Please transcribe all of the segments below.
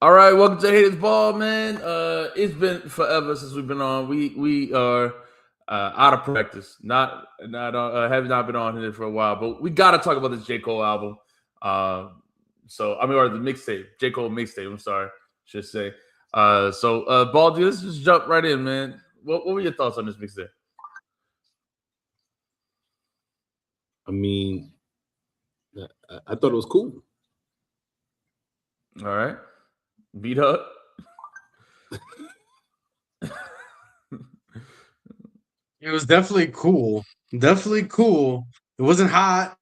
All right, welcome to Haters Ball, man. It's been forever since we've been on. We are out of practice. Not have not been on here for a while, but we got to talk about this J Cole album. Or the mixtape, J Cole mixtape. I'm sorry, should say. Baldy, let's just jump right in, man. What were your thoughts on this mixtape? I mean, I thought it was cool. All right. Beat up. It was definitely cool. Definitely cool. It wasn't hot.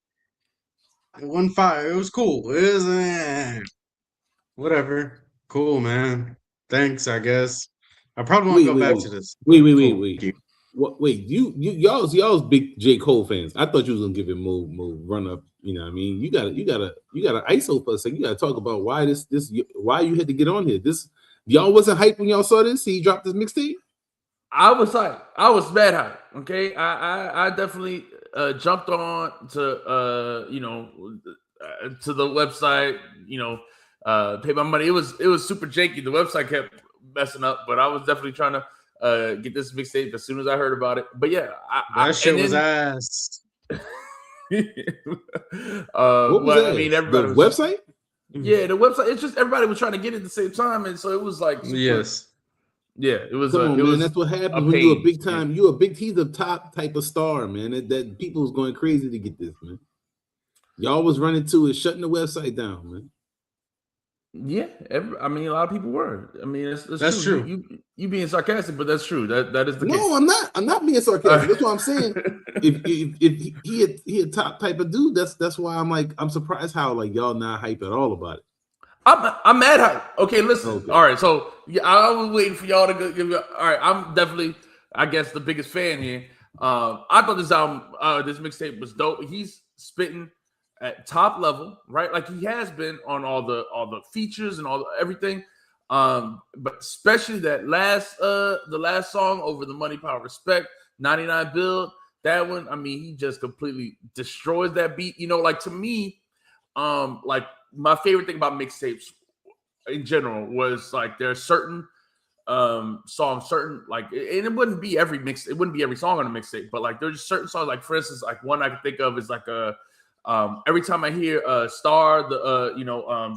It wasn't fire. It was cool. It was whatever. Cool, man. Thanks, I guess. I probably won't go back to this. Wait. Wait, y'all's big J. Cole fans. I thought you was gonna give it more run up. You know what I mean? You gotta ISO for a second. You gotta talk about why why you had to get on here. Y'all wasn't hyped when y'all saw this. He dropped this mixtape. I was hyped. I was mad hyped. Okay, I definitely jumped on to to the website. Pay my money. It was super janky. The website kept messing up, but I was definitely trying to get this mixtape as soon as I heard about it. But yeah, that shit was ass. I mean, everybody the was, website. Yeah, the website. It's just everybody was trying to get it at the same time, and so it was like yes. Yeah, it was. Come on, man. That's what happens when you're a big time. You're a big. He's a top type of star, man. That people was going crazy to get this, man. Y'all was running to it, shutting the website down, man. Yeah, a lot of people were. I mean, that's true. You being sarcastic, but that's true. That is the case. No, I'm not. I'm not being sarcastic. That's what I'm saying. if he a top type of dude, that's why I'm surprised how like y'all not hype at all about it. I'm mad hype. Okay, listen. Okay. All right, so yeah, I was waiting for y'all to give me. All right, I'm definitely, I guess, the biggest fan here. I thought this album, this mixtape was dope. He's spitting at top level, right? Like he has been on all the features and everything. But especially that the last song, Over the Money, Power, Respect, 99 Build, that one. I mean, he just completely destroys that beat. Like to me, like. My favorite thing about mixtapes in general was like there are certain songs, certain like, and it wouldn't be every song on a mixtape, but like there's certain songs, like for instance, like one I can think of is like every time I hear Star, the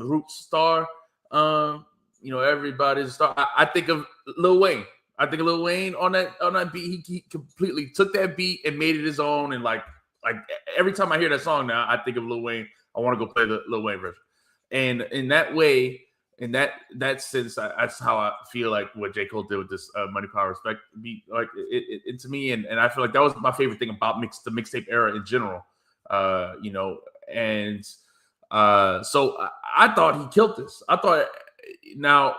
Roots Star, everybody's a star. I think of Lil Wayne. I think of Lil Wayne on that beat. He completely took that beat and made it his own, and like every time I hear that song now, I think of Lil Wayne. I want to go play the Lil Wayne version. And in that way, in that sense, that's how I feel like what J. Cole did with this Money, Power, Respect beat. Like it to me, and I feel like that was my favorite thing about the mixtape era in general. So I thought he killed this. I thought now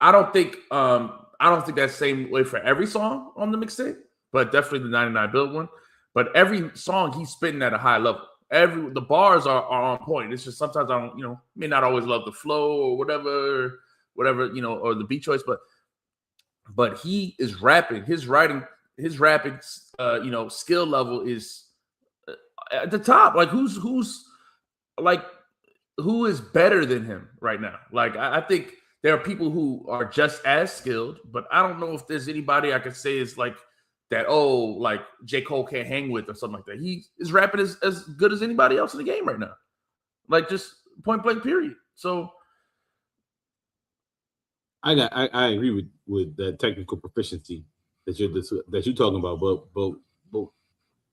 I don't think that's the same way for every song on the mixtape, but definitely the 99 Build one. But every song he's spitting at a high level. The bars are on point. It's just sometimes I don't, may not always love the flow or whatever, or the beat choice, but he is rapping. His rapping, skill level is at the top. Like who is better than him right now? Like I think there are people who are just as skilled, but I don't know if there's anybody I could say is like that, like J. Cole can't hang with or something like that. He is rapping as good as anybody else in the game right now. Like just point blank period. So I agree with that technical proficiency that you're talking about, but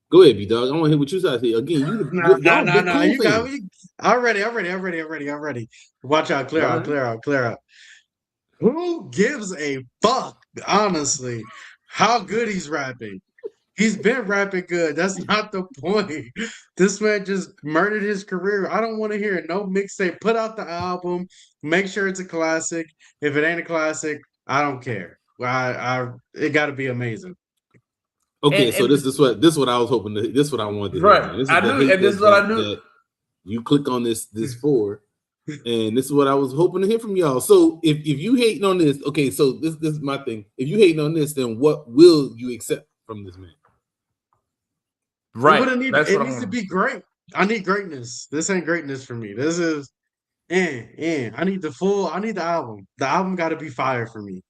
go ahead, B-Dog. I want to hear what you say. Again, you got me. I'm ready. Watch out, clear out. Who gives a fuck, honestly? How good he's rapping. He's been rapping good. That's not the point. This man just murdered his career. I don't want to hear no mixtape. Put out the album. Make sure it's a classic. If it ain't a classic, I don't care. It got to be amazing. Okay, so this is what I was hoping to. This is what I wanted to hear. Right. This is what I knew. You click on this for. And this is what I was hoping to hear from y'all. So if you hating on this, okay, so this is my thing. If you hating on this, then what will you accept from this man? Right. It needs to be great. I need greatness. This ain't greatness for me. This is I need the album. The album got to be fire for me.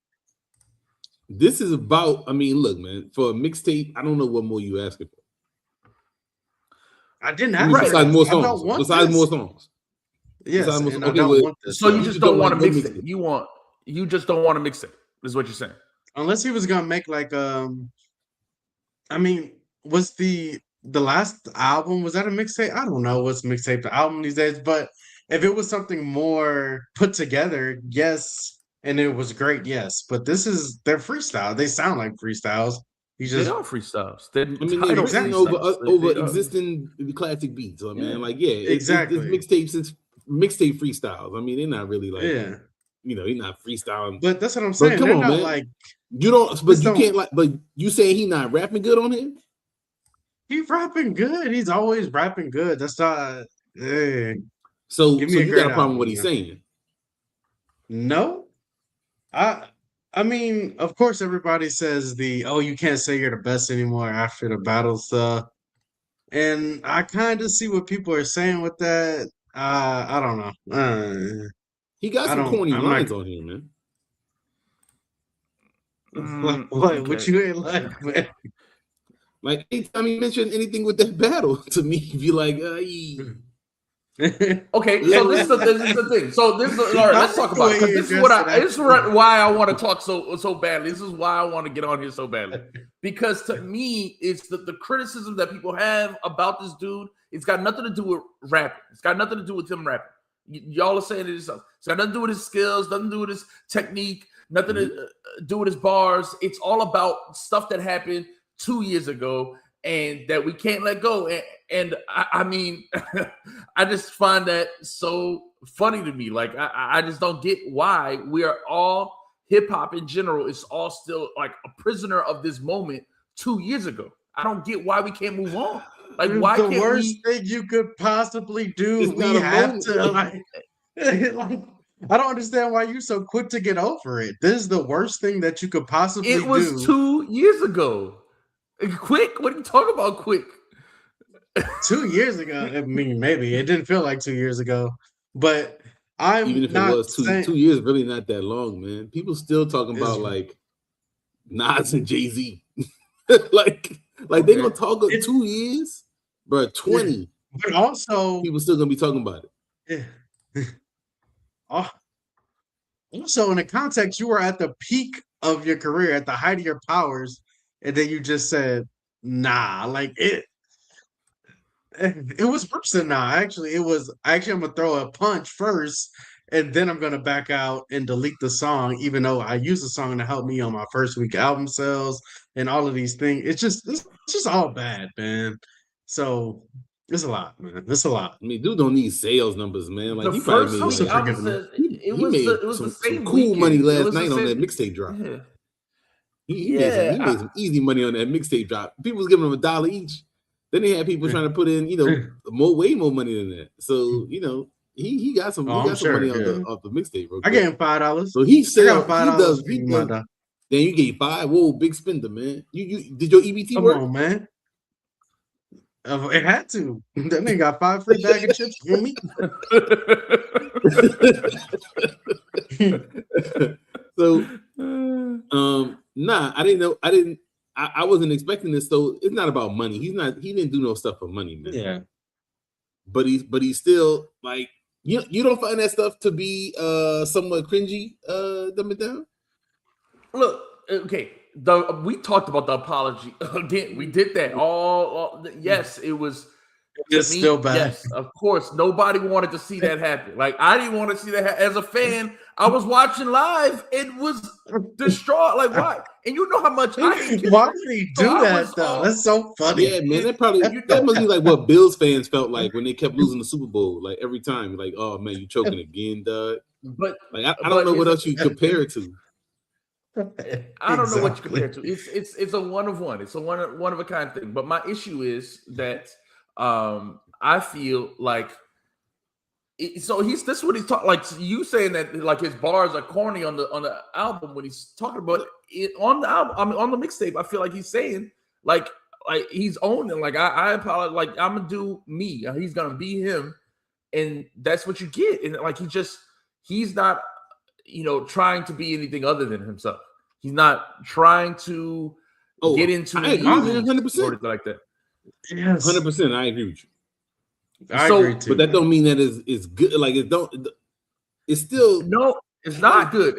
This is about, I mean, look, man, for a mixtape, I don't know what more you asking for. I didn't ask for besides it. more songs. Besides more songs. Yes, and I don't want this. So you just don't want a mixtape. You just don't want a mixtape, is what you're saying. Unless he was gonna make like I mean, was the last album, was that a mixtape? I don't know what's mixtape the album these days, but if it was something more put together, yes, and it was great, yes. But this is their freestyle. They sound like freestyles. They are freestyles. They're written over existing classic beats. So, man, like, yeah, exactly. It's mixtape freestyles. I mean, they're not really like, you know, he's not freestyling. But that's what I'm saying. Come on, man. Like, you don't, but you can't like, but you saying he not rapping good on him? He's rapping good. He's always rapping good. That's not. So you got a problem with what he's saying? No, I mean, of course, everybody says you can't say you're the best anymore after the battle stuff, and I kind of see what people are saying with that. I don't know. He got some corny lines on here, man. What you ain't like, man? Like, anytime he mentioned anything with that battle, to me, be like, okay, so this is the thing. So this is all right. Let's talk about it. This is why I want to talk so badly. This is why I want to get on here so badly. Because to me, it's the criticism that people have about this dude. It's got nothing to do with rapping. It's got nothing to do with him rapping. Y'all are saying it yourself. It's got nothing to do with his skills. Nothing to do with his technique. Nothing to do with his bars. It's all about stuff that happened 2 years ago and that we can't let go. And I mean, I just find that so funny to me. Like, I just don't get why we are all, hip hop in general is all still like a prisoner of this moment 2 years ago. I don't get why we can't move on. Like, why can't the worst thing you could possibly do? We have to like, I don't understand why you're so quick to get over it. This is the worst thing that you could possibly do. It was 2 years ago. Quick? What are you talking about? Quick? 2 years ago. I mean, maybe it didn't feel like 2 years ago, but even if it was 2 years, really not that long, man. People still talking about like Nas and Jay-Z, like they gonna talk 2 years, bro. 20, but also people still gonna be talking about it. Yeah. Also, in the context, you were at the peak of your career, at the height of your powers. And then you just said, nah, like it was worse than nah. Actually, I'm gonna throw a punch first, and then I'm gonna back out and delete the song, even though I used the song to help me on my first week album sales and all of these things. It's just all bad, man. So it's a lot, man. It's a lot. I mean, dude don't need sales numbers, man. Like, the he first probably made it was the same cool weekend. Money last night on that mixtape drop. Yeah. He made some easy money on that mixtape drop. People was giving him $1 each. Then they had people trying to put in, way more money than that. So, he got some money off the mixtape. I gave him $5. So he said $5. Then you gave $5. Whoa, big spender, man. You did your EBT work? Come on, man. It had to. That nigga got 5 free bag of chips for me. So, I didn't know. I wasn't expecting this. So it's not about money. He didn't do no stuff for money, man. Yeah. But he's still like, you don't find that stuff to be somewhat cringy, dumb it down? Look, okay. We talked about the apology again. We did that. Yes, it was. It's still bad. Yes, of course. Nobody wanted to see that happen. Like, I didn't want to see that as a fan. I was watching live. It was distraught. Like, why? And you know how much I hate. Why did he do that though? That's so funny. Yeah, man. That must be like what Bills fans felt like when they kept losing the Super Bowl. Like, every time, like, oh man, you choking again, dog. But like, I don't know what else you compare it to. I don't know what you compare it to. It's a one of one. It's a one of a kind thing. But my issue is that I feel like this is what he's talking, like you saying that like his bars are corny on the album when he's talking about it on the album. I mean, on the mixtape, I feel like he's saying like he's owning, like I apologize, like I'm gonna do me. He's gonna be him. and that's what you get. And like he's not, trying to be anything other than himself. He's not trying to get into I agree with 100%. or anything like that. Yes, 100%. I agree with you. I agree too. But that don't mean that it's good. Like it's still no. It's not good.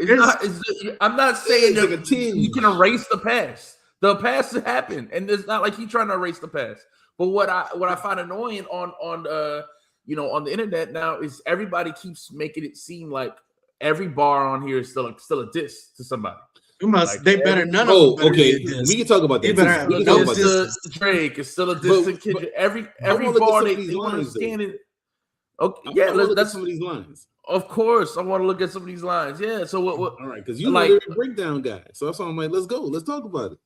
I'm not saying that you can erase the past. The past happened, and it's not like he's trying to erase the past. But what I find annoying on the internet now is everybody keeps making it seem like every bar on here is still a diss to somebody. They better none of them. Okay, we can talk about that. We can talk about this. Drake is still a diss to Kendrick. Every bar they want to scan it. Okay, yeah, that's some of these lines. Of course, I want to look at some of these lines. Yeah, so what? All right, because you're a breakdown guy, so that's why I'm like, let's go, let's talk about it.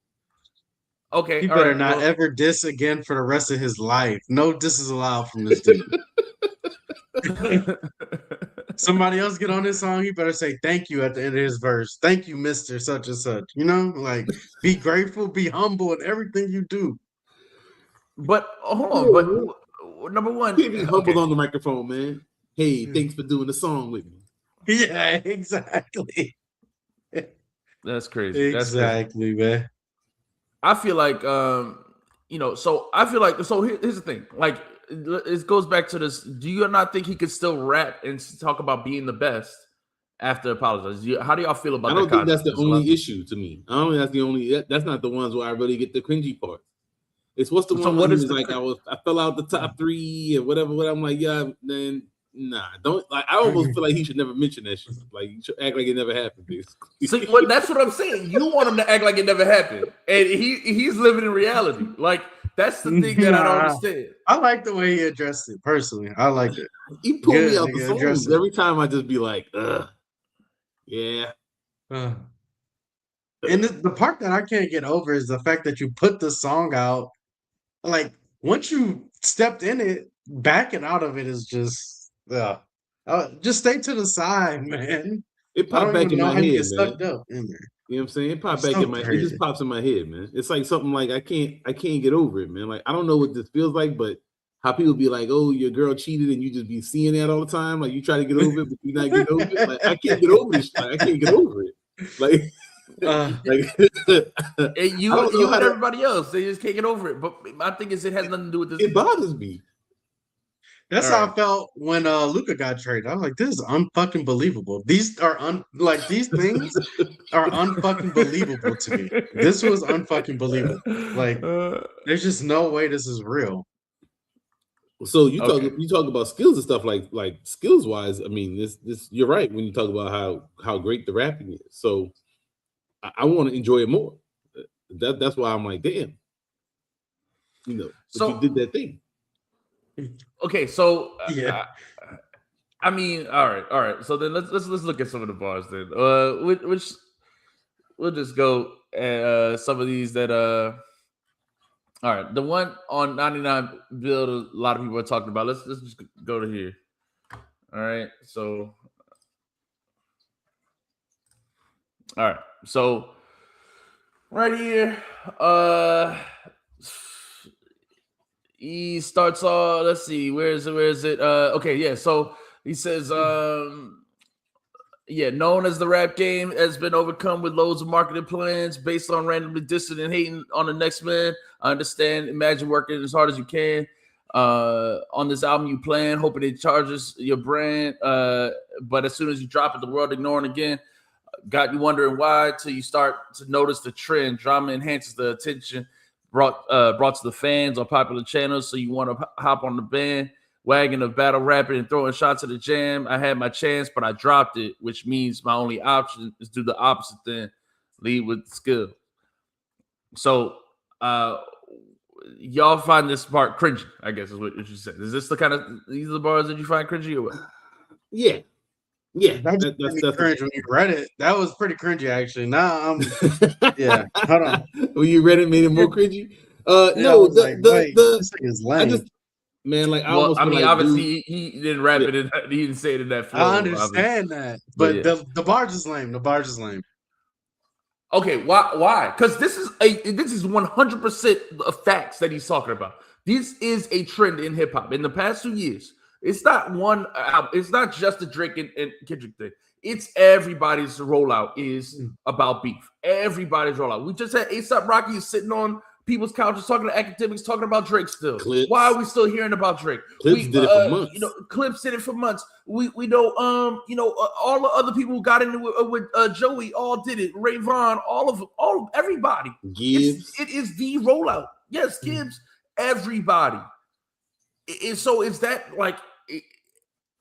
Okay, he better not ever diss again for the rest of his life. No diss is allowed from this dude. Somebody else get on this song, he better say thank you at the end of his verse. Thank you, Mr. Such and Such. Like be grateful, be humble in everything you do. But hold on, but number one, you can't be humbled on the microphone, man. Hey, thanks for doing the song with me. Yeah, exactly. That's crazy. Exactly, man. I feel like so here's the thing. Like it goes back to this. Do you not think he could still rap and talk about being the best after apologizing? How do y'all feel about that? I don't think that's the only issue to me. I don't think that's the only. That's not the ones where I really get the cringy part. It's what's the one where he was like, I fell out the top 3 and whatever. I'm like, yeah, then nah, don't like. I almost feel like he should never mention that shit. Like, you should act like it never happened, basically. See, that's what I'm saying. You want him to act like it never happened, and he's living in reality. Like that's the thing that I don't understand. I like the way he addressed it personally. I like it. He pulled me out the songs every time. I just be like, yeah. And the part that I can't get over is the fact that you put the song out. Like once you stepped in it, backing out of it is just just stay to the side, man. It popped back in my head, man. Stuck up in there. You know what I'm saying? It popped back in my head. It just pops in my head, man. It's like something like I can't get over it, man. Like I don't know what this feels like, but how people be like, oh, your girl cheated and you just be seeing that all the time. Like you try to get over it, but you not get over it. Like I can't get over this. Like I can't get over it. Like you and everybody else, they just can't get over it. But my thing is, it has nothing to do with this. It bothers me. That's how I felt when Luka got traded. I was like, this is unfucking believable. These are these things are unfucking believable to me. This was unfucking believable. Like, there's just no way this is real. So you talk about skills and stuff like skills wise. I mean, this you're right when you talk about how great the rapping is. So I want to enjoy it more. That's why I'm like, damn, so you did that thing. Okay, so I mean, all right. So then let's look at some of the bars then. Which we'll just go at some of these that all right, the one on 99 Build a lot of people are talking about. Let's just go to here. All right, so all right, so right here, he starts off. Let's see, where is it? Okay, yeah. So he says, known as the rap game has been overcome with loads of marketing plans based on randomly dissing and hating on the next man. I understand. Imagine working as hard as you can on this album you plan, hoping it charges your brand. But as soon as you drop it, the world ignoring again. Got you wondering why till you start to notice the trend. Drama enhances the attention brought to the fans on popular channels. So you want to hop on the bandwagon of battle rapping and throwing shots at the jam. I had my chance, but I dropped it, which means my only option is do the opposite then, lead with skill. So y'all find this part cringy, I guess is what you said. Is this these are the bars that you find cringy or what? Yeah. Yeah, that's cringe when you read it. That was pretty cringy, actually. Now yeah. Hold on. When you read it, made it more cringy. No, this thing is lame. Obviously he didn't rap it. He didn't say it in that flow. I understand that, but the bars is lame. The bars is lame. Okay, why? Because this is 100% of facts that he's talking about. This is a trend in hip hop in the past 2 years. It's not one album. It's not just the Drake and Kendrick thing. It's everybody's rollout is about beef. Everybody's rollout. We just had A$AP Rocky sitting on people's couches talking to academics, talking about Drake still. Clips. Why are we still hearing about Drake? Clips did it for months. Clips did it for months. We know all the other people who got into it with Joey all did it. Ray Vaughn, everybody. Gibbs. It is the rollout. Yes, Gibbs. Everybody. So is that like?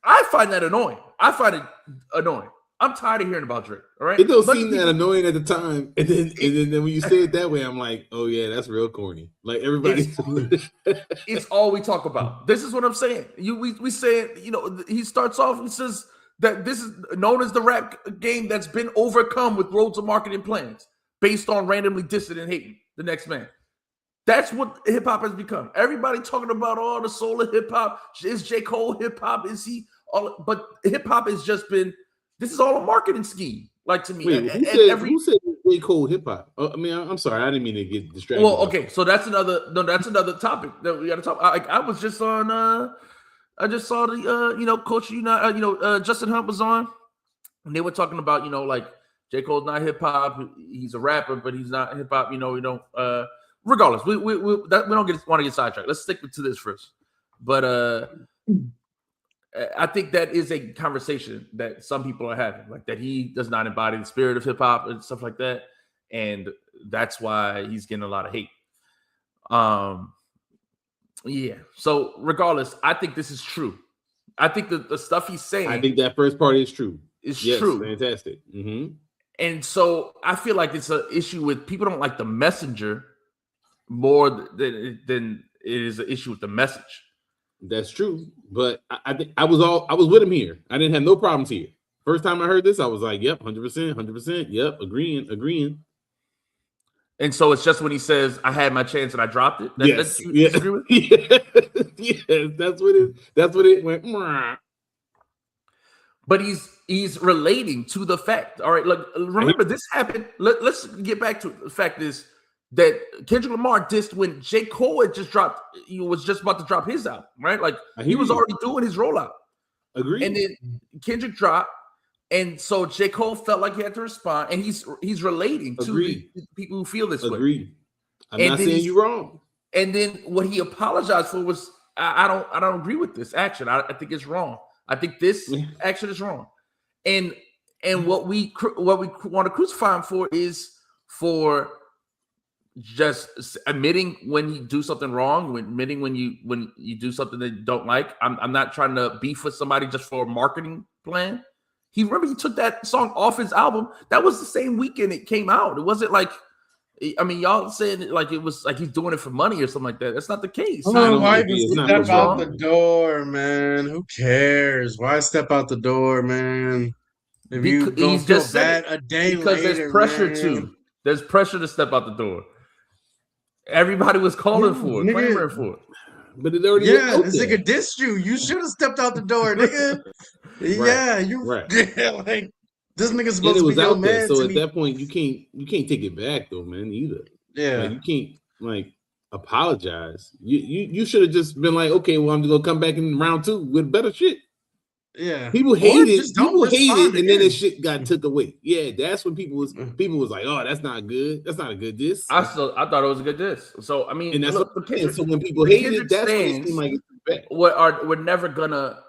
I find that annoying. I find it annoying. I'm tired of hearing about Drake. All right, it don't seem that annoying at the time, and then when you say it that way, I'm like, oh yeah, that's real corny. Like everybody, it's all we talk about. This is what I'm saying. We say, he starts off and says that this is known as the rap game that's been overcome with roads of marketing plans based on randomly dissing and hating the next man. That's what hip hop has become. Everybody talking about the soul of hip hop. Is J. Cole hip hop? Is he all? But hip hop has just been. This is all a marketing scheme. Like to me, wait, who said J. Cole hip hop? I mean, I'm sorry, I didn't mean to get distracted. Well, okay, so that's another topic that we got to talk. I was just on. I just saw the Coach Justin Hunt was on, and they were talking about like J. Cole's not hip hop. He's a rapper, but he's not hip hop. We don't. Regardless, we don't want to get sidetracked. Let's stick to this first. But I think that is a conversation that some people are having, like that he does not embody the spirit of hip hop and stuff like that, and that's why he's getting a lot of hate. Yeah. So regardless, I think this is true. I think that the stuff he's saying. I think that first part is true. It's true. Fantastic. Mm-hmm. And so I feel like it's an issue with people don't like the messenger more than it is an issue with the message. That's true, but I think I was with him here. I didn't have no problems here. First time I heard this, I was like, "Yep, 100%, yep, agreeing." And so it's just when he says, "I had my chance and I dropped it." Yes, yes, that's what it went. But he's relating to the fact. All right, look, remember this happened. Let's get back to it. The fact is that Kendrick Lamar dissed when J. Cole had just dropped. He was just about to drop his album, right? Like he was already doing his rollout. Agreed. And then Kendrick dropped, and so J. Cole felt like he had to respond, and he's relating to the people who feel this way. Agreed. I'm not saying you're wrong. And then what he apologized for was, I don't agree with this action. I think it's wrong. I think this action is wrong. And what we want to crucify him for is for just admitting when you do something wrong, admitting when you do something that you don't like. I'm not trying to beef with somebody just for a marketing plan. He took that song off his album. That was the same weekend it came out. It wasn't like, I mean, y'all saying it like it was like he's doing it for money or something like that. That's not the case. Why step out the door, man? Who cares? Why step out the door, man? If you don't feel bad a day because later, there's pressure man. too. There's pressure to step out the door. Everybody was calling for it, clamoring for it. But it already this nigga dissed you. You should have stepped out the door, nigga. Like this nigga's supposed to be your man. So at that point, you can't take it back though, man. Either. Yeah, like, you can't apologize. You should have just been like, okay, well, I'm just gonna come back in round 2 with better shit. Yeah, people hated, and then that shit got took away. Yeah, that's when people was like, oh, that's not good. That's not a good diss. I thought it was a good diss. So I mean, and that's what so when people hated it, that's when it seemed like it's bad. We're never gonna.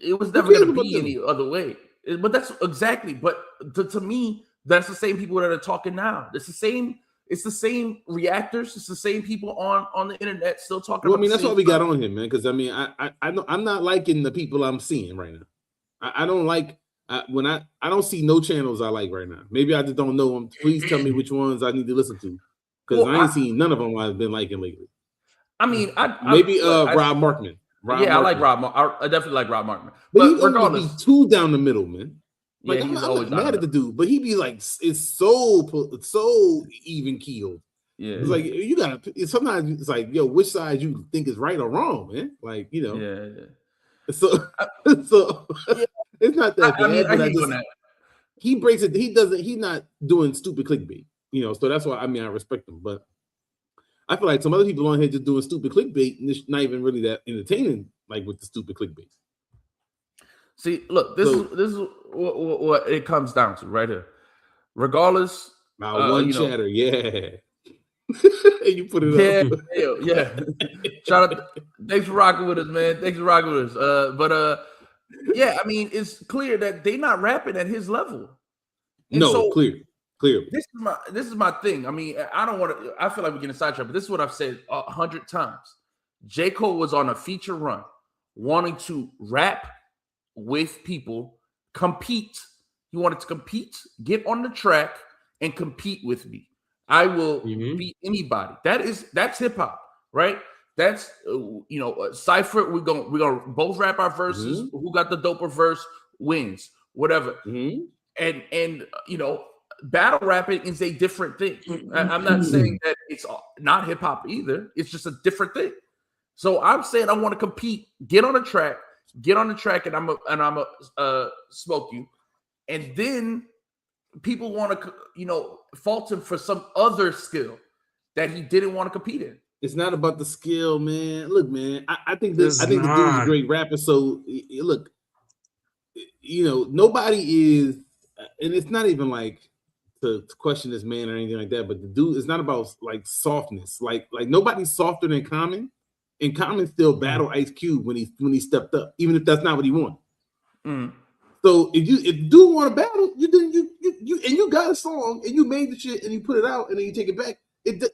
It was never gonna be any other way. But that's exactly. But to me, that's the same people that are talking now. It's the same. It's the same reactors. It's the same people on the internet still talking. Well, I mean, that's why we got on him, man. Because I mean, I know I'm not liking the people I'm seeing right now. I don't like when I don't see no channels I like right now. Maybe I just don't know them. Please tell me which ones I need to listen to, because I ain't seen none of them I've been liking lately. I mean, maybe Rob Markman. I like Rob. I definitely like Rob Markman. But he regardless, be too down the middle, man. Like, yeah, I'm not mad at the dude, but he be like, it's so even keeled. Yeah, it's like you gotta. Sometimes it's like, yo, which side you think is right or wrong, man? Like, you know. Yeah. So it's not that bad. I mean, he breaks it. He doesn't. He's not doing stupid clickbait, you know. So that's why I respect him. But I feel like some other people on here just doing stupid clickbait, and it's not even really that entertaining like with the stupid clickbait. See, look, this is what it comes down to right here. Regardless, one chatter, yeah. You put it up. Yeah. Shout out, thanks for rocking with us, man. Thanks for rocking with us. Yeah, I mean, it's clear that they're not rapping at his level. And clear. This is my thing. I mean, I don't want to. I feel like we're getting sidetracked, but this is what I've said 100 times. J. Cole was on a feature run, wanting to rap with people, compete. He wanted to compete, get on the track, and compete with me. I will beat anybody. That's hip hop, right? That's Cypher. We're gonna both rap our verses. Who got the doper verse wins, whatever. And battle rapping is a different thing. I'm not saying that it's not hip hop either. It's just a different thing. So I'm saying I want to compete, get on the track, and I'm a smoke you, and then people want to fault him for some other skill that he didn't want to compete in. It's not about the skill, man. Look, man, I think the dude's a great rapper. So look, nobody is, and it's not even like to question this man or anything like that. But the dude, it's not about like softness. Like nobody's softer than Common, and Common still battled Ice Cube when he stepped up, even if that's not what he wanted. So if dude want to battle, you got a song and you made the shit and you put it out and then you take it back.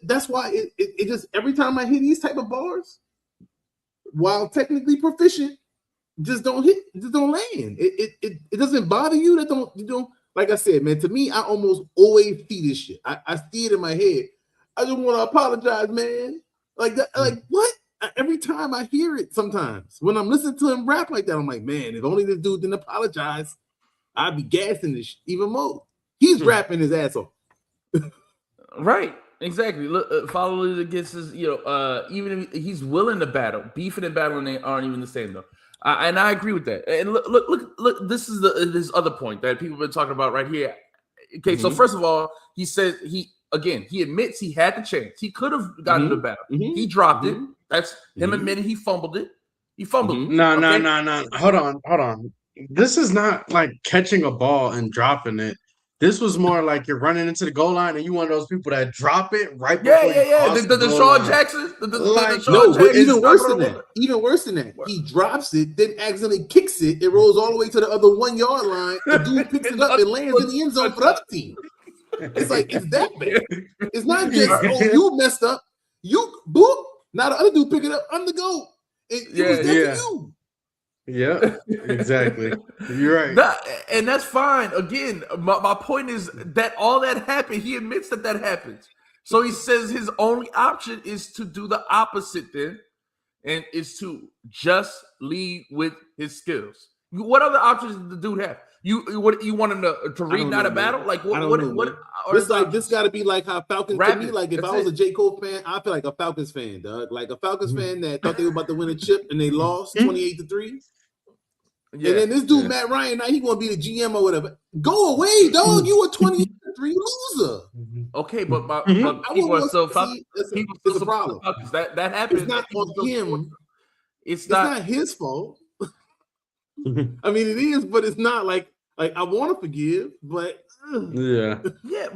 That's why it just every time I hear these type of bars, while technically proficient, just don't land. It doesn't bother you that you don't. Like I said, man, to me, I almost always see this shit. I see it in my head. I just want to apologize, man. Like that. Like what? Every time I hear it, sometimes when I'm listening to him rap like that, I'm like, man, if only this dude didn't apologize, I'd be gassing this even more. He's rapping his ass off. Right. Exactly. Look, follow against his, even if he's willing to battle, beefing and battling aren't even the same though. And I agree with that. And look. This is this other point that people have been talking about right here. Okay, so first of all, he says he admits he had the chance. He could have gotten the battle. He dropped it. That's him admitting he fumbled it. He fumbled. No. Hold on. This is not like catching a ball and dropping it. This was more like you're running into the goal line and you one of those people that drop it right before the Sean Jackson. Even worse than that. He drops it, then accidentally kicks it. It rolls all the way to the other 1 yard line. The dude picks it up and lands in the end zone for the other team. It's like it's that bad. It's not just you messed up. You boop. Now the other dude pick it up. I'm the GOAT. It was you. Yeah, exactly. You're right. And that's fine. Again, my point is that all that happened, he admits that happens. So he says his only option is to do the opposite then, and is to just lead with his skills. What other options does the dude have? You want him to read not a battle? Like what this got to be like how Falcons to me. Like if I was a J. Cole fan, I feel like a Falcons fan, dog. Like a Falcons fan that thought they were about to win a chip and they lost 28-3. Yeah, and then this dude Matt Ryan, now he gonna be the GM or whatever. Go away, dog. You a 28-3 loser. Okay, but people are still Falcons. It's a problem. That happens. It's not on him. It's not his fault. I mean, it is, but it's not like I want to forgive, but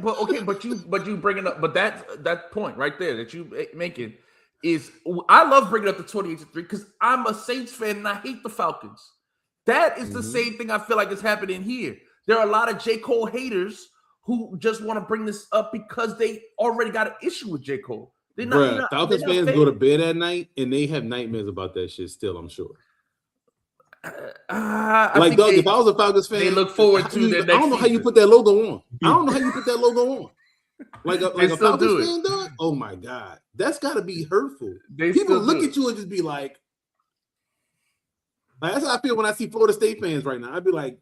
but you bringing up, but that point right there that you making is I love bringing up the 28-3 because I'm a Saints fan and I hate the Falcons. That is the same thing I feel like is happening here. There are a lot of J. Cole haters who just want to bring this up because they already got an issue with J. Cole. Falcons fans go to bed at night and they have nightmares about that shit still, I'm sure. If I was a Falcons fan, they look forward to their next I don't know how you put that logo on. Like a Falcons fan, dog? Oh my God. That's got to be hurtful. People look at you and just be like that's how I feel when I see Florida State fans right now. I'd be like,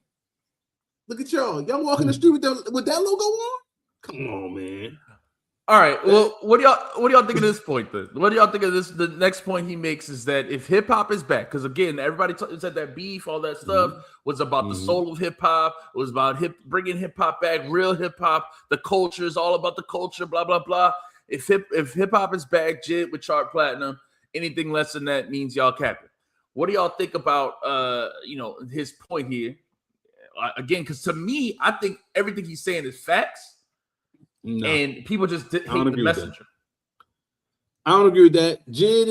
look at y'all. Y'all walking the street with that logo on? Come on, man. All right. Well, what do y'all think of this point then? What do y'all think of this? The next point he makes is that if hip hop is back, because again, everybody said that beef, all that stuff was about the soul of hip hop. It was about bringing hip hop back, real hip hop. The culture is all about the culture. Blah blah blah. If hip hop is back, Jit would chart platinum. Anything less than that means y'all capping. What do y'all think about his point here? Again, because to me, I think everything he's saying is facts, and people just hate the messenger. I don't agree with that. Jid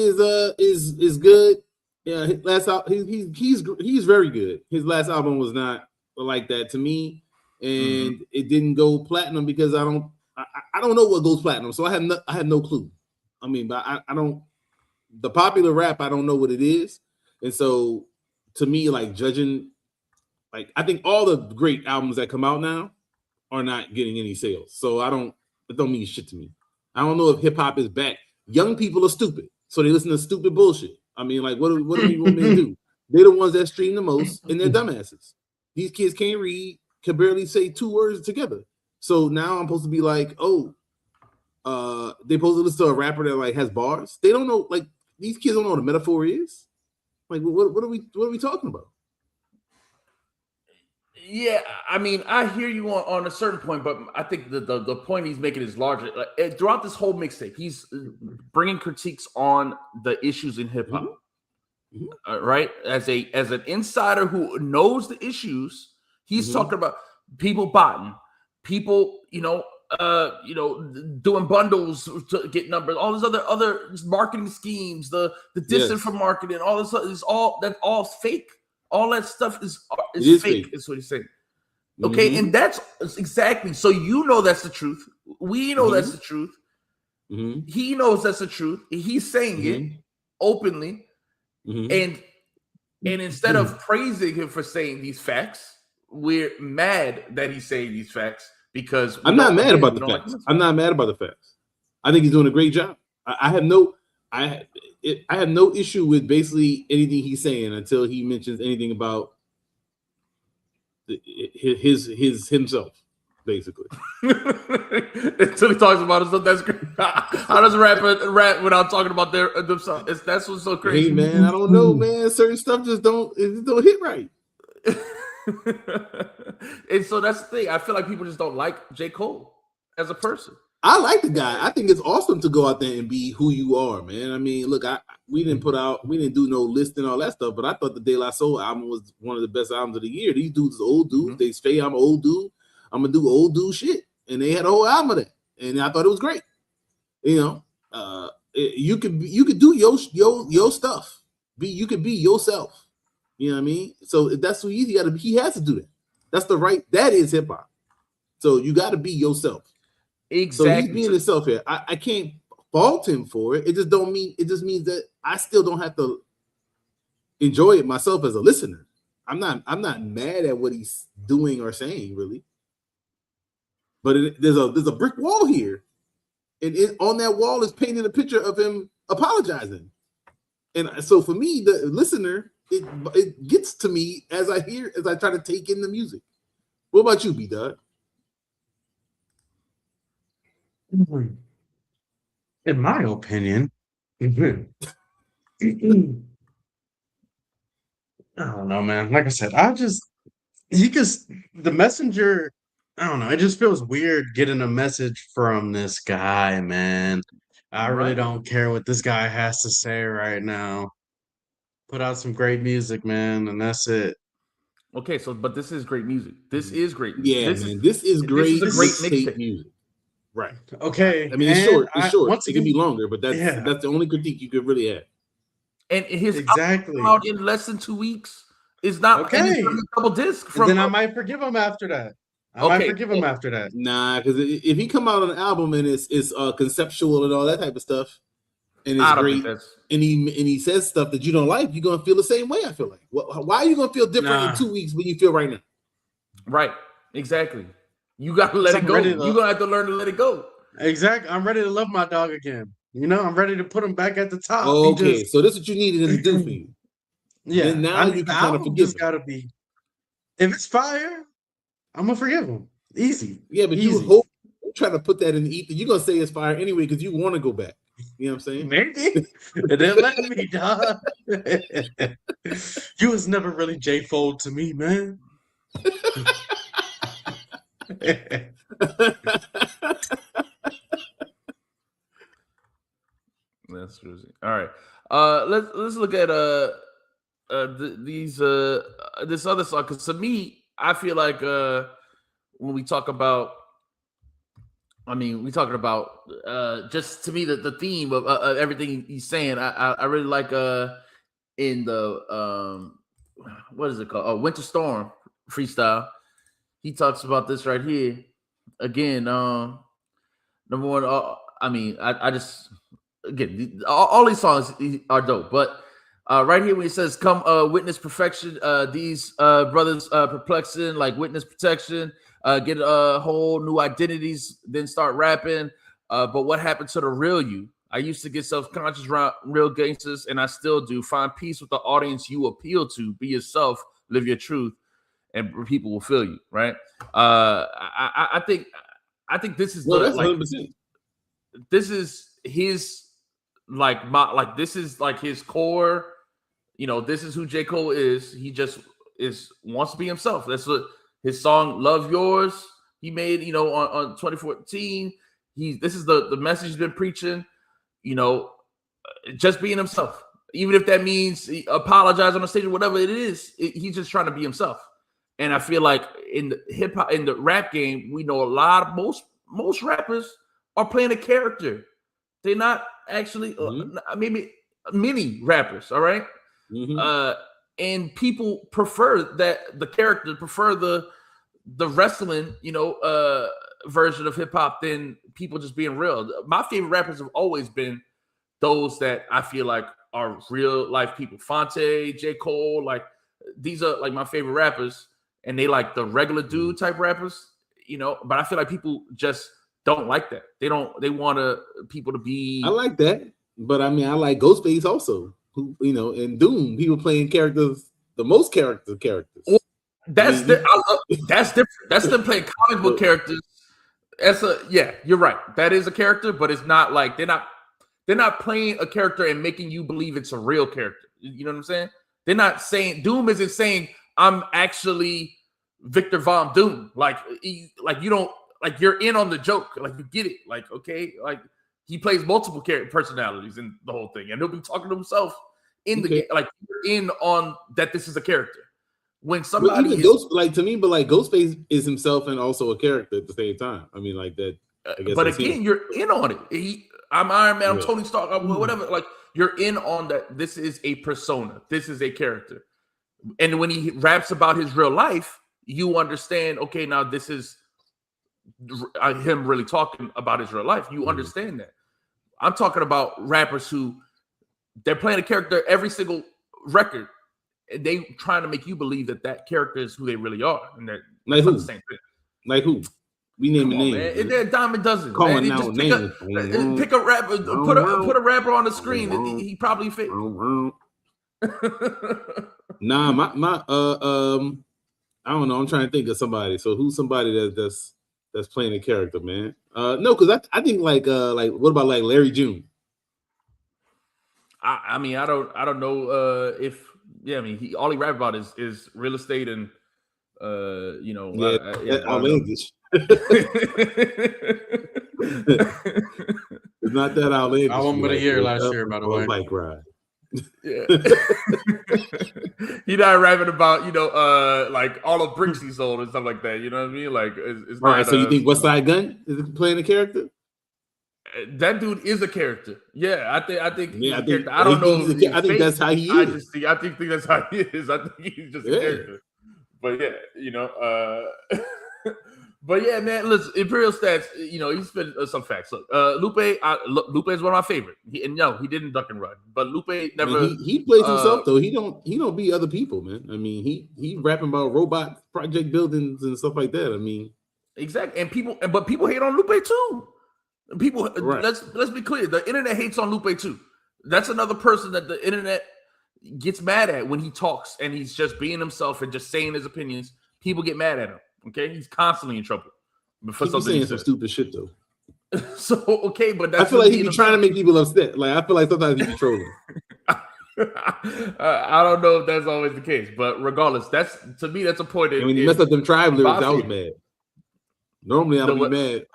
is good. Yeah, his last he's very good. His last album was not like that to me, and it didn't go platinum because I don't know what goes platinum, so I had no clue. I mean, but I don't. The popular rap, I don't know what it is, and so to me, like judging. Like I think all the great albums that come out now are not getting any sales. So it don't mean shit to me. I don't know if hip hop is back. Young people are stupid, so they listen to stupid bullshit. I mean, like, what do you want me to do? They're the ones that stream the most, and they're dumbasses. These kids can't read, can barely say 2 words together. So now I'm supposed to be like, they supposed to listen to a rapper that like has bars. They don't know, like these kids don't know what a metaphor is. Like, what are we talking about? Yeah, I mean, I hear you on a certain point, but I think the point he's making is larger. Like, throughout this whole mixtape, he's bringing critiques on the issues in hip hop, right? As an insider who knows the issues, he's talking about people botting, people, doing bundles to get numbers, all these other marketing schemes, the distance from marketing, all this is all fake. All that stuff is fake, is what he's saying. Okay, and that's exactly. So that's the truth. We know that's the truth. He knows that's the truth. He's saying it openly, and instead of praising him for saying these facts, we're mad that he's saying these facts because I'm not mad about the facts. I'm not mad about the facts. I think he's doing a great job. I have no issue with basically anything he's saying until he mentions anything about his himself, basically. Until he talks about himself, that's great. How does a rapper rap without talking about themselves? That's what's so crazy. Hey man, I don't know, man. Certain stuff just don't hit right. And so that's the thing. I feel like people just don't like J. Cole as a person. I like the guy. I think it's awesome to go out there and be who you are, man. I mean, look, we didn't do no list and all that stuff, but I thought the De La Soul album was one of the best albums of the year. These dudes are old dudes. They say I'm an old dude. I'm gonna do old dude shit, and they had a whole album of that, and I thought it was great. You could do your stuff. You could be yourself. You know what I mean? So if that's who he has to do that. That is hip hop. So you got to be yourself. Exactly. So he's being himself here. I can't fault him for it. It just means that I still don't have to enjoy it myself as a listener. I'm not mad at what he's doing or saying, really. But there's a brick wall here, and on that wall is painted a picture of him apologizing. And so for me, the listener, it gets to me as I try to take in the music. What about you, B-Dog? In my opinion, I don't know, man. Like I said, the messenger, I don't know. It just feels weird getting a message from this guy, man. I really don't care what this guy has to say right now. Put out some great music, man, and that's it. Okay, but this is great music. This is great music. Yeah, this is great. This is a great mixtape music. Right. Okay. I mean, it's short. It's short. Once It can be longer, but that's the only critique you could really have. And his album out in less than 2 weeks is not okay. Double disc. Then I might forgive him after that. Nah, because if he come out on an album and it's conceptual and all that type of stuff, and it's great, and he says stuff that you don't like, you're gonna feel the same way. I feel like. Why are you gonna feel different in 2 weeks when you feel right now? Right. Exactly. You gotta let it go. You're gonna have to learn to let it go. Exactly. I'm ready to love my dog again. I'm ready to put him back at the top. Okay, so this is what you needed him to do for you. Yeah. Then now you can kind of forgive him. Gotta be. If it's fire, I'm gonna forgive him. Easy. Yeah, but you try to put that in the ether. You're gonna say it's fire anyway because you want to go back. You know what I'm saying? Maybe. They didn't let me, dog. You was never really J-Fold to me, man. That's crazy. All right. Let's look at this other song, because to me, I feel like when we talk about, we talking about just to me the theme of everything he's saying. I really like in the what is it called? Winter Storm freestyle. He talks about this right here again. Number one, I just again all these songs are dope, but right here when he says, "Come witness perfection," these brothers perplexing like witness protection. Get whole new identities, then start rapping. But what happened to the real you? I used to get self-conscious around real gangsters, and I still do. Find peace with the audience you appeal to. Be yourself, live your truth, and people will feel you. Right? I think this is this is his this is like his core. This is who J. Cole is. He just wants to be himself. That's what his song "Love Yours" he made, on 2014. This is the message he's been preaching. Just being himself, even if that means apologize on the stage or whatever it is. He's just trying to be himself. And I feel like in the hip hop, in the rap game, we know most rappers are playing a character. They're not actually maybe many rappers. All right. Mm-hmm. And people prefer the character, prefer the wrestling, version of hip hop than people just being real. My favorite rappers have always been those that I feel like are real life people. Fonte, J. Cole, like these are like my favorite rappers, and they like the regular dude type rappers, But I feel like people just don't like that. They want people to be. I like that, but I like Ghostface also. Who in Doom, he was playing characters, the most characters. Well, that's different. That's them playing comic book characters. You're right. That is a character, but it's not like they're not playing a character and making you believe it's a real character. You know what I'm saying? They're not saying Doom isn't saying I'm actually Victor Von Doom. Like you don't like you're in on the joke. Like you get it. Like okay, like he plays multiple personalities in the whole thing, and he'll be talking to himself in the game. Like you're in on that. This is a character. When somebody Ghostface is himself and also a character at the same time. I mean, like that. I guess but again, you're in on it. I'm Iron Man. I'm Tony Stark. Whatever. Like you're in on that. This is a persona. This is a character. And when he raps about his real life, you understand. Okay, now this is him really talking about his real life. You understand that. I'm talking about rappers who they're playing a character every single record. And they trying to make you believe that character is who they really are, and they're like who? The same thing. Like who? We name a name. They're a dime a dozen. Calling out names. Pick a rapper. Put a rapper on the screen. He probably fit. Nah, my I don't know. I'm trying to think of somebody. So who's somebody that's playing a character, man? No, because I think like what about like Larry June? I don't know if. Yeah, all he rap about is real estate and outlandish. It's not that outlandish. Album of the year last year, by the way. Bike ride. Yeah. He not rapping about like all of bricks he sold and stuff like that. You know what I mean? Like it's all right. So you think West Side Gun is playing a character? That dude is a character. Yeah, I think. Yeah, I don't know. I think that's how he is. I think that's how he is. I think he's just a character. But yeah, but yeah, man. Listen, Imperial Stats. He's been some facts. Look, Lupe is one of my favorite. He didn't duck and run, but Lupe never. He plays himself though. He don't beat other people, man. I mean, he rapping about robot project buildings and stuff like that. I mean, exactly. And people hate on Lupe too. People, right. Let's be clear. The internet hates on Lupe too. That's another person that the internet gets mad at when he talks and he's just being himself and just saying his opinions. People get mad at him. Okay, he's constantly in trouble. For something saying some stupid shit though. So okay, but that's I feel like he be trying to make people upset. Like I feel like sometimes he be trolling. I don't know if that's always the case, but regardless, that's to me that's a point. And when he messed up them tribe lyrics, I was mad. Normally I don't be mad.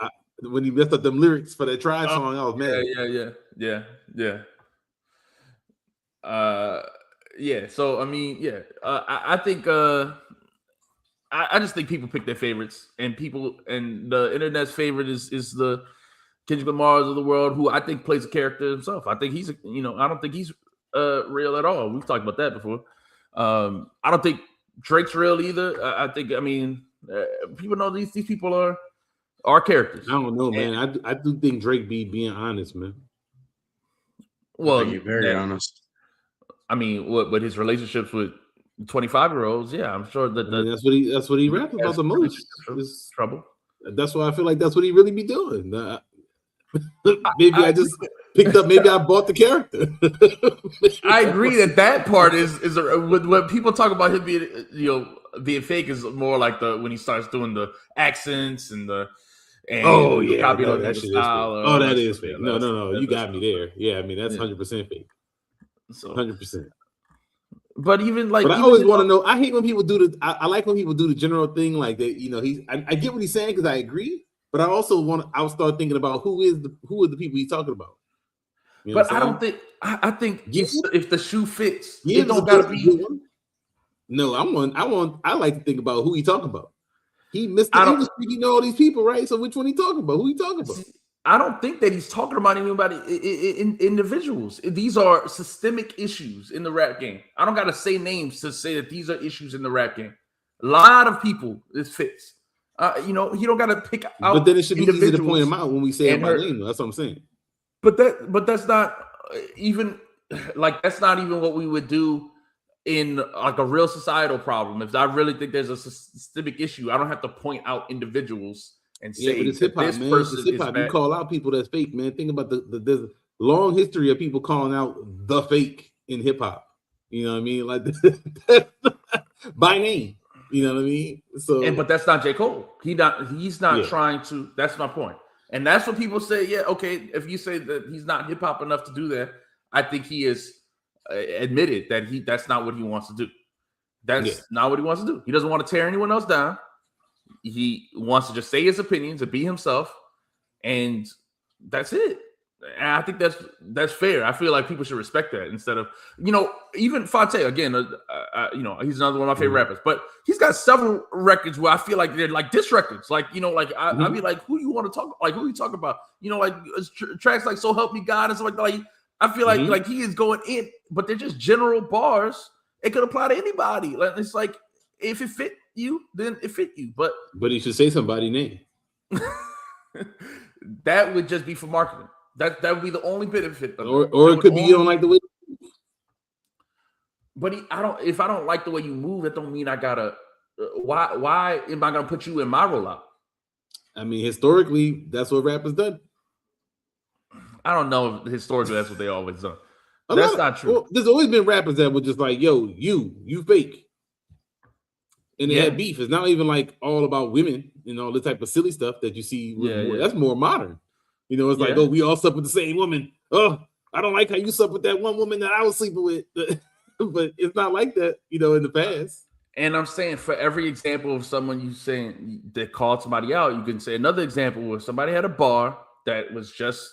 When he messed up them lyrics for that Tribe song, I was mad. Yeah. Yeah. So I mean, yeah. I think I just think people pick their favorites, and the internet's favorite is the Kendrick Lamar's of the world, who I think plays a character himself. I think I don't think he's real at all. We've talked about that before. I don't think Drake's real either. I mean, people know these people are characters. I don't know, man. I do think Drake being honest, man. Well, you're very honest. I mean, with his relationships with 25-year-olds, yeah, I'm sure that's what he raps about the most. Is trouble. That's why I feel like that's what he really be doing. Maybe I just picked up. Maybe I bought the character. I agree that part is when people talk about him being fake is more like when he starts doing the accents and the. Copy that shit style. That is fake. No. You got me there. Yeah, I mean that's 100% fake. So 100%. But I always want to know. I hate when people do I like when people do the general thing like that. I get what he's saying because I agree, but I also I'll start thinking about who are the people he's talking about. But I don't think. I think if the shoe fits, it don't gotta be. No, I like to think about who he talking about. He missed the industry. You know all these people, right? So which one he talking about? Who he talking about? I don't think that he's talking about anybody individuals. These are systemic issues in the rap game. I don't got to say names to say that these are issues in the rap game. A lot of people this fits. You don't got to pick out. But then it should be easy to point them out when we say it by name. That's what I'm saying. But that's not even that's not even what we would do in like a real societal problem. If I really think there's a systemic issue, I don't have to point out individuals and say but it's hip hop, man. It's hip hop. You call out people that's fake, man. Think about there's a long history of people calling out the fake in hip hop. You know what I mean? Like by name. You know what I mean? So, but that's not J. Cole. He's not trying to. That's my point. And that's what people say. Yeah, okay. If you say that he's not hip hop enough to do that, I think he is admitted that that's not what he wants to do. That's not what he wants to do. He doesn't want to tear anyone else down. He wants to just say his opinions and be himself, and that's it. And I think that's fair. I feel like people should respect that instead of even Fonte again. He's another one of my favorite rappers, but he's got several records where I feel like they're like diss records. Like I'd be like, who you want to talk? Like who you talk about? Tracks like "So Help Me God" and stuff like that. I feel like he is going in, but they're just general bars. It could apply to anybody. Like it's like if it fit you, then it fit you. But he should say somebody's name. That would just be for marketing. That would be the only benefit. Or it could be you don't like the way. But if I don't like the way you move, that don't mean I gotta. Why am I gonna put you in my rollout? I mean, historically, that's what rappers done. I don't know if historically that's what they always done. That's not true. Well, there's always been rappers that were just like, "Yo, you fake," and they had beef. It's not even like all about women and all the type of silly stuff that you see. That's more modern. It's like, oh, we all slept with the same woman. Oh, I don't like how you slept with that one woman that I was sleeping with. But it's not like that, in the past. And I'm saying for every example of someone you saying that called somebody out, you can say another example where somebody had a bar that was just,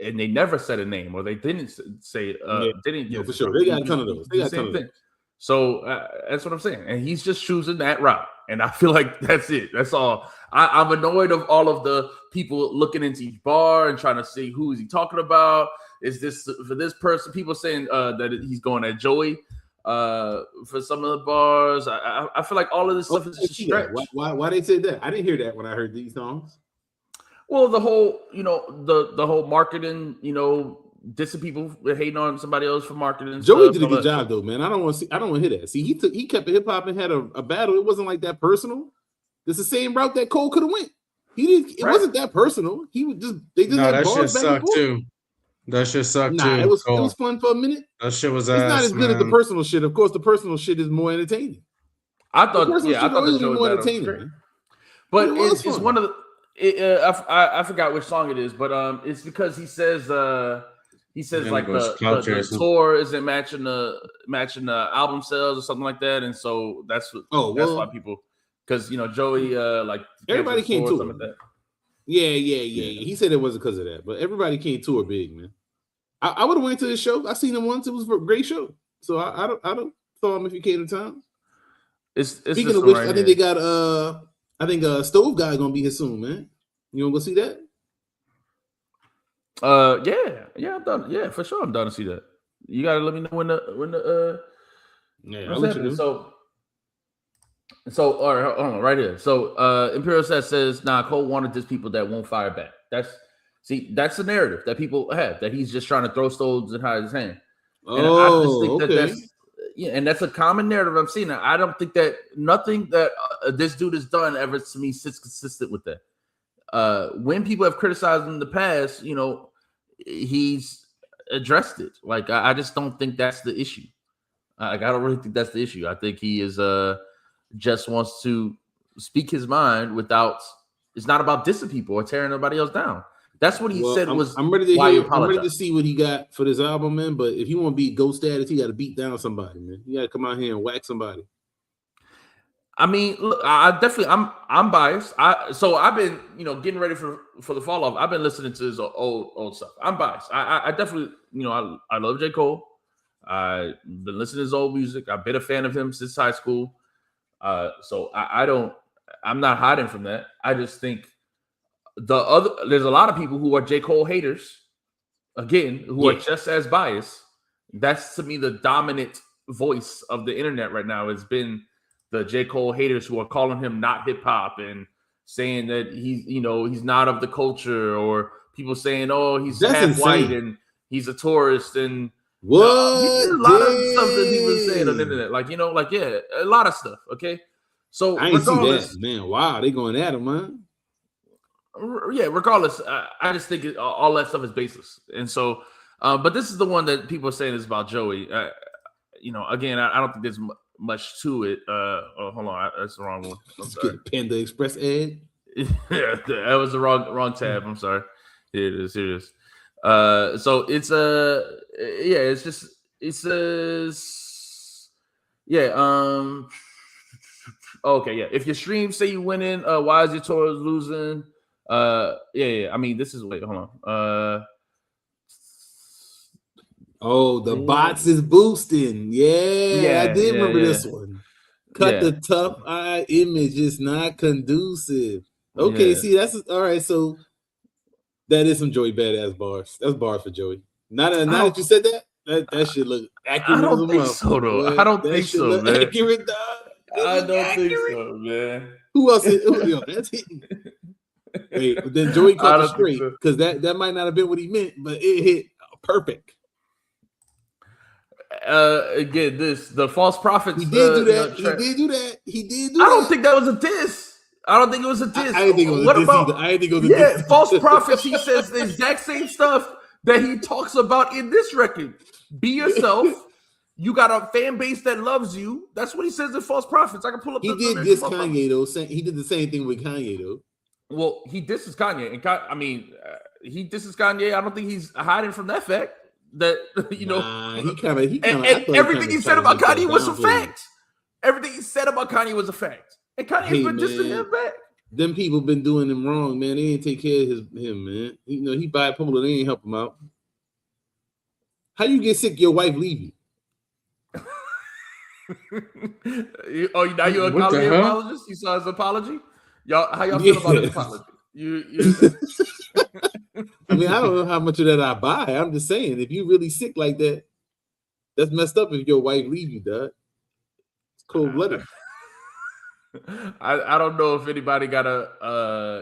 and they never said a name or they didn't say, for sure. They got a ton of those. They got a ton of those. So that's what I'm saying. And he's just choosing that route. And I feel like that's it. That's all. I'm annoyed of all of the people looking into each bar and trying to see who is he talking about. Is this for this person? People saying that he's going at Joey for some of the bars. I feel like all of this stuff is just a stretch. Why they said that? I didn't hear that when I heard these songs. Well, the whole, the whole marketing, dissing people hating on somebody else for marketing. Joey did a good job though, man. I don't want to hear that. See, he kept hip hop and had a battle. It wasn't like that personal. It's the same route that Cole could have went. It wasn't that personal. He would they just that shit sucked too. That shit sucked too. It was fun for a minute. That shit was It's not as good as the personal shit. Of course, the personal shit is more entertaining. I thought the Joey more entertaining, man. But it's one of the. I forgot which song it is, but it's because he says like the tour isn't matching the album sales or something like that, and so that's why people, because Joey like everybody can't tour. Like that. Yeah. He said it wasn't because of that, but everybody can't tour big, man. I would have went to this show. I seen him once. It was a great show. So I don't throw him if you came to town. It's Speaking of which, I think they got I think Stove Guy gonna be here soon, man. You wanna go see that? Yeah, I'm done. Yeah, for sure, I'm done to see that. You gotta let me know when the yeah, I'll let you know. So all right, hold on, right here. So Imperial says, nah, Cole wanted this people that won't fire back. That's the narrative that people have, that he's just trying to throw stones and hide his hand. And I just think that's and that's a common narrative I'm seeing. I don't think that nothing that this dude has done ever to me sits consistent with that. When people have criticized him in the past, he's addressed it. Like I just don't think that's the issue. I don't really think that's the issue. I think he is just wants to speak his mind without. It's not about dissing people or tearing nobody else down. That's what he said. I'm ready to hear. I'm ready to see what he got for this album, man. But if he want to beat Ghost status, he got to beat down somebody, man. He got to come out here and whack somebody. I mean, look, I'm biased. I've been, getting ready for the fall off. I've been listening to his old stuff. I'm biased. I definitely, I love J. Cole. I've been listening to his old music. I've been a fan of him since high school. So I'm not hiding from that. I just think there's a lot of people who are J. Cole haters, again, who are just as biased. That's to me the dominant voice of the internet right now has been the J. Cole haters who are calling him not hip hop and saying that he's not of the culture, or people saying, oh, he's half white and he's a tourist, and what a lot of stuff that people are saying on the internet, a lot of stuff. Okay, so I ain't see that, man. Wow, they going at him, man. Yeah, regardless, I just think all that stuff is baseless, and so, but this is the one that people are saying is about Joey. Again, I don't think there's much to it. Hold on, that's the wrong one. I'm sorry. Panda Express ad. Yeah, that was the wrong tab. I'm sorry. Here it is. So it's it says okay, yeah. If your streams say you winning, why is your tour losing? I mean, this is hold on. The bots is boosting. Yeah, I did remember this one. Cut the tough eye image is not conducive. Okay, see, that's all right. So that is some Joey badass bars. That's bars for Joey. Now that you said that should look accurate. I don't think so, though. I don't think so, man. Accurate, dog. I don't think so, man. Who else? That's hitting. Hey, but then Joey caught it straight because that might not have been what he meant, but it hit perfect. Again, the false prophets. He did do that. He did do that. I don't think that was a diss. I don't think it was a diss. I didn't think it was a diss either. I didn't think it was a diss. False prophets. He says the exact same stuff that he talks about in this record. Be yourself. You got a fan base that loves you. That's what he says in False Prophets. I can pull up. He did diss Kanye though. He did the same thing with Kanye though. Well, he disses Kanye, and he disses Kanye. I don't think he's hiding from that fact. That he kind of. And everything he said about Kanye was a fact. Everything he said about Kanye was a fact, and Kanye's been dissing him back. Them people been doing him wrong, man. They ain't take care of him, man. He bipolar. They ain't help him out. How you get sick? Your wife leave you. Now you're a Kanye apologist? You saw his apology? How y'all feel about his apology? I mean, I don't know how much of that I buy. I'm just saying, if you really sick like that, that's messed up if your wife leave you, dog. It's cold-blooded. I don't know if anybody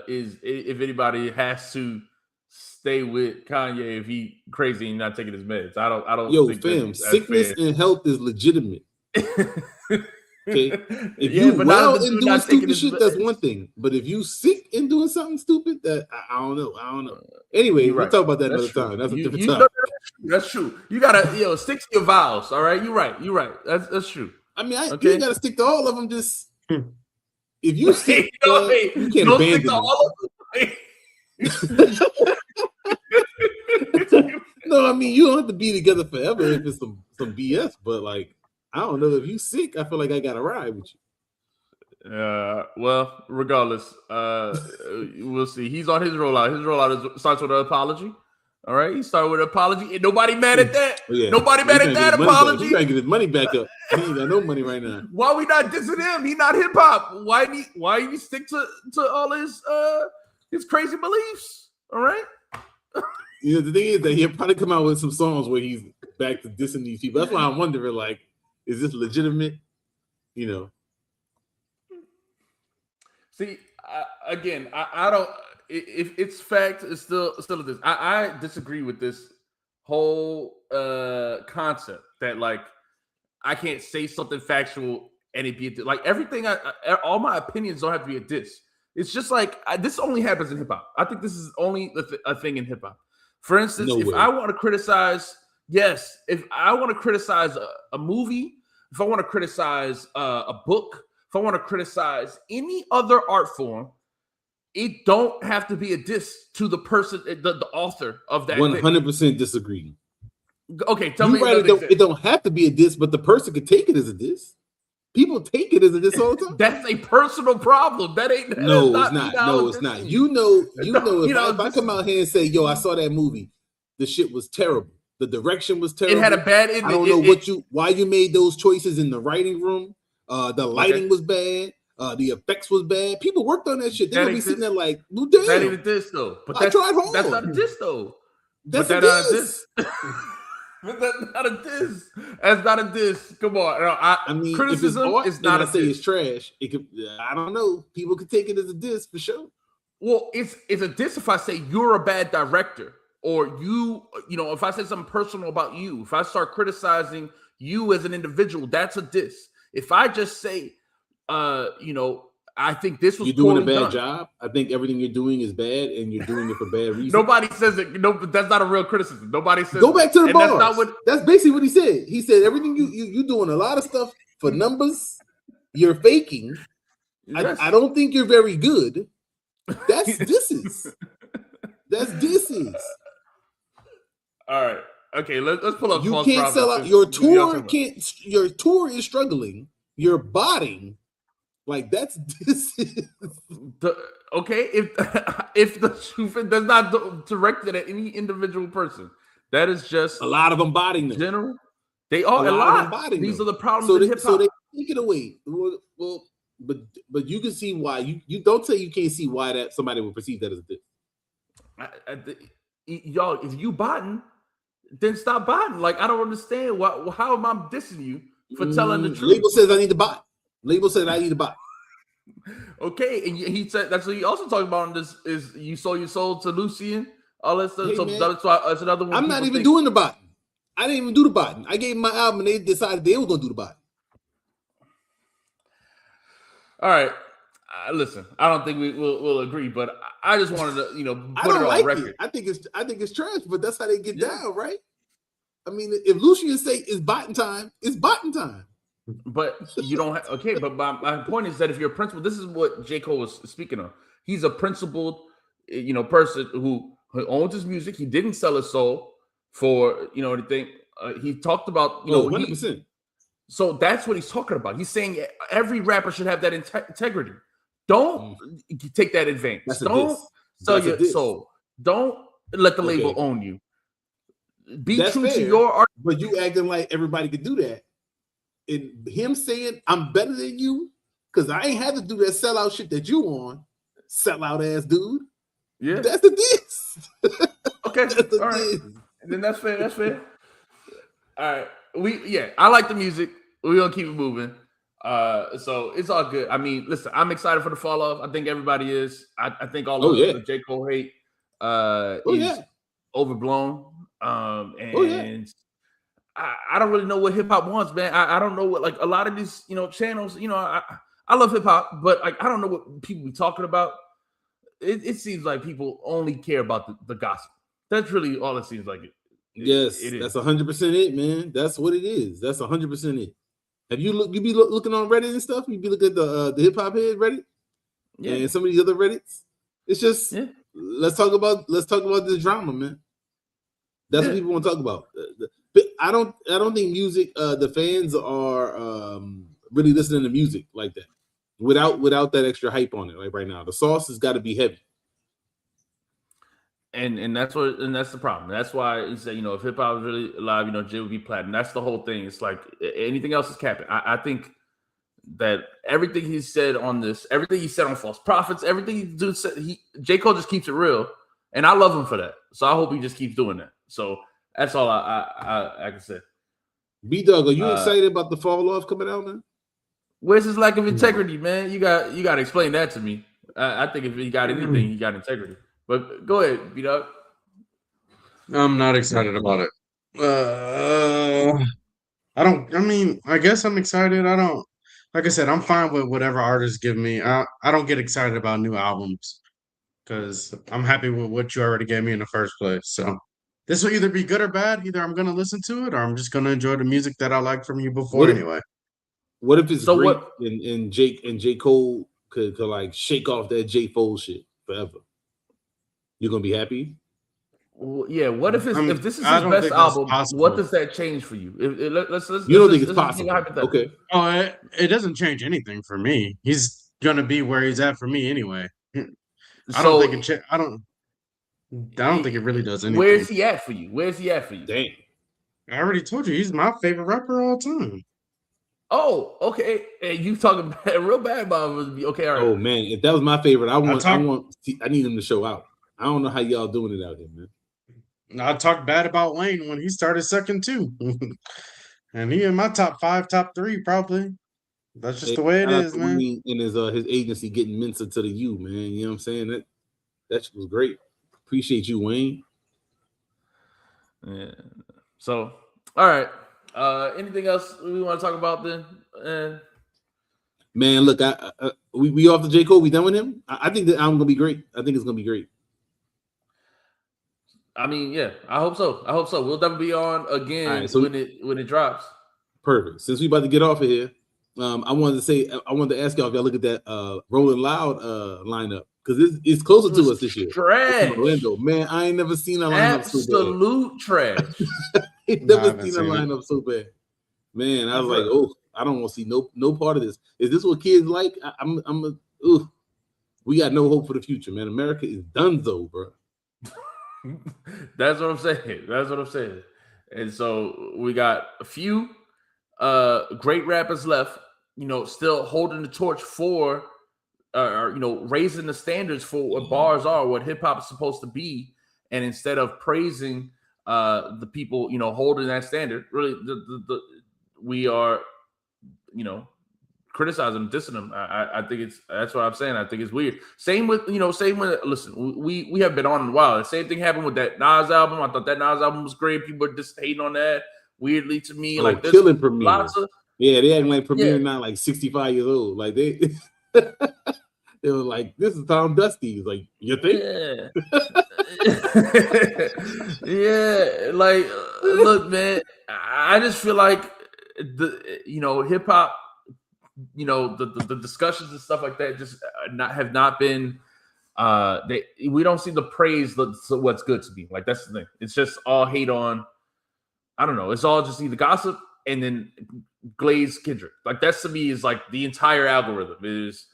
if anybody has to stay with Kanye if he crazy and not taking his meds. I don't. Yo, fam, sickness and health is legitimate. Okay, if you well in doing stupid shit, that's one thing. But if you sick and doing something stupid, that I don't know. Anyway, we'll talk about that another time. That's a different topic. That's true. You gotta stick to your vows. All right, you're right. That's true. I mean, you gotta stick to all of them. Just if you sick, you can't abandon all of them. No, I mean you don't have to be together forever if it's some BS. But like, I don't know, if you sick, I feel like I gotta ride with you. Well, regardless, we'll see. He's on his rollout. His rollout starts with an apology. All right, he started with an apology, and nobody mad at that. Yeah. Nobody mad at that apology. He gotta get his money back up. He ain't got no money right now. Why we not dissing him? He not hip hop. Why he stick to all his crazy beliefs? All right. You know, the thing is that he'll probably come out with some songs where he's back to dissing these people. That's why I'm wondering, like, is this legitimate? You know. See, again, I don't. If it's fact, it's still this. I disagree with this whole concept that like I can't say something factual and it be like everything. All my opinions don't have to be a diss. It's just like this only happens in hip hop. I think this is only a thing in hip hop. For instance, if I want to criticize, if I want to criticize a movie, if I want to criticize a book, if I want to criticize any other art form, it don't have to be a diss to the person, the author of that. 100% disagree. Okay, tell me. Right, it don't have to be a diss, but the person could take it as a diss. People take it as a diss all the time. That's a personal problem. That ain't. No, it's not. No, it's not. You know. If I come out here and say, "Yo, I saw that movie. The shit was terrible. The direction was terrible. It had a bad. I don't know why you made those choices in the writing room. The lighting was bad. The effects was bad. People worked on that shit. They're gonna be sitting there like, well, damn. That ain't a diss though. But I tried hard. That's not a diss though. That's a diss. But that's not a diss. That's not a diss. Come on. I mean, criticism is not a diss. It's trash. It could. I don't know. People could take it as a diss for sure. Well, it's a diss if I say you're a bad director, or you know, if I say something personal about you, if I start criticizing you as an individual, that's a diss. If I just say, you know, I think this was you're doing a bad job. I think everything you're doing is bad, and you're doing it for bad reasons. Nobody says it. No, but that's not a real criticism. Nobody says. Go back to the bars. That's basically what he said. He said everything you doing a lot of stuff for numbers. You're faking. Yes. I don't think you're very good. That's disses. That's disses. All right. Okay. Let's pull up. You can't sell out your tour. Your tour is struggling. You're botting. Like that's this. Okay, if the truth does not directed at any individual person, that is just a lot of them botting them. General, they are a lot. These are the problems in hip hop. So they take it away. Well, but you can see why you don't say you can't see why that somebody would perceive that as a diss. Y'all, if you botting, then stop botting. Like I don't understand why. How am I dissing you for telling the truth? Label says I need to bot. Label said I need to buy. Okay, and he said that's what he also talked about on this is you sold your soul to Lucian, all that stuff. Hey, so that's another one. I'm not even doing the botting. I didn't even do the botting. I gave him my album and they decided they were gonna do the botting. All right. Listen, I don't think we'll agree, but I just wanted to, put it on record. I think it's trash, but that's how they get down, right? I mean, if Lucian say it's botting time, it's botting time. But you don't have but my point is that if you're a principal, this is what J. Cole was speaking of. He's a principled, person who owns his music. He didn't sell his soul for anything. He talked about 100%. So that's what he's talking about. He's saying every rapper should have that integrity. Don't take that advantage. Don't sell your soul. Don't let the label own you. Be that's true fair, to your art. But you acting like everybody could do that. And him saying I'm better than you because I ain't had to do that sellout shit that you on, sellout ass dude. Yeah, that's the diss. Okay, all right. And then that's fair. That's fair. All right, I like the music. We're gonna keep it moving. So it's all good. I mean, listen, I'm excited for the fall off. I think everybody is. I think all of the J. Cole hate is overblown. And I don't really know what hip hop wants, man. I don't know what, like, a lot of these channels. I love hip hop, but like I don't know what people be talking about. It seems like people only care about the gospel. That's really all it seems like. Yes, it is. That's 100% it, man. That's what it is. That's 100% it. Have you be looking on Reddit and stuff? You be looking at the hip hop head Reddit, and some of these other Reddits. It's just let's talk about the drama, man. That's what people want to talk about. I don't think music. The fans are really listening to music like that without that extra hype on it. Like right now, the sauce has got to be heavy. And that's the problem. That's why he said, if hip hop was really alive, Jay would be platinum. That's the whole thing. It's like anything else is capping. I think that everything he said on this, everything he said on False Prophets, everything he do said, J. Cole just keeps it real, and I love him for that. So I hope he just keeps doing that. So that's all I can say. B-Dog, are you excited about the Fall Off coming out, man? Where's his lack of integrity, man? You got to explain that to me. I think if he got anything, he got integrity. But go ahead, B-Dog. I'm not excited about it. I guess I'm excited. Like I said, I'm fine with whatever artists give me. I don't get excited about new albums because I'm happy with what you already gave me in the first place. So this will either be good or bad. Either I'm going to listen to it or I'm just going to enjoy the music that I liked from you before anyway. What if it's great and J. Cole could like shake off that J. Foles shit forever? You're gonna be happy? Well, yeah. What if this is his best album? What does that change for you? Let's you don't think it's possible? Okay. Oh, it doesn't change anything for me. He's gonna be where he's at for me anyway. I don't think it really does anything. Where's he at for you? Dang. I already told you he's my favorite rapper of all time. Oh, okay. Hey, you talking real bad about him? Okay, all right. Oh man, if that was my favorite, I need him to show out. I don't know how y'all doing it out here, man. I talked bad about Wayne when he started second too, and he in my top 5, top 3 probably. That's just the way it is, man. And his agency getting Mensa to the U, man. You know what I'm saying? That was great. Appreciate you, Wayne. Yeah. So, all right. Anything else we want to talk about then? Man, look, we off the J. Cole. We done with him. I think that album gonna be great. I think it's gonna be great. I mean, yeah, I hope so. We'll definitely be on again when it drops. Perfect. Since we about to get off of here, I wanted to ask y'all if y'all look at that Rolling Loud lineup because it's closer to us this year. Trash. Orlando, man, I ain't never seen a lineup absolute trash. Never seen a lineup so bad. Man, I was like, oh, I don't want to see no part of this. Is this what kids like? We got no hope for the future, man. America is donezo, bro. That's what I'm saying. And so we got a few great rappers left, still holding the torch for raising the standards for what bars are, what hip hop is supposed to be. And instead of praising the people, holding that standard, really we are, criticizing them, dissing them. I think that's what I'm saying. I think it's weird. Same with listen, we have been on a while. The same thing happened with that Nas album. I thought that Nas album was great. People are just hating on that weirdly to me. Like killing Premier. They acting like Premier not like 65 years old. Like they they were like, this is Tom Dusty. He's like, you think? Yeah. Like, look, man, I just feel like hip hop, the discussions and stuff like that just have not been we don't see the praise what's good to be. Like, that's the thing. It's just all hate on, I don't know, it's all just either gossip and then glaze Kendrick. Like, that's to me is like the entire algorithm is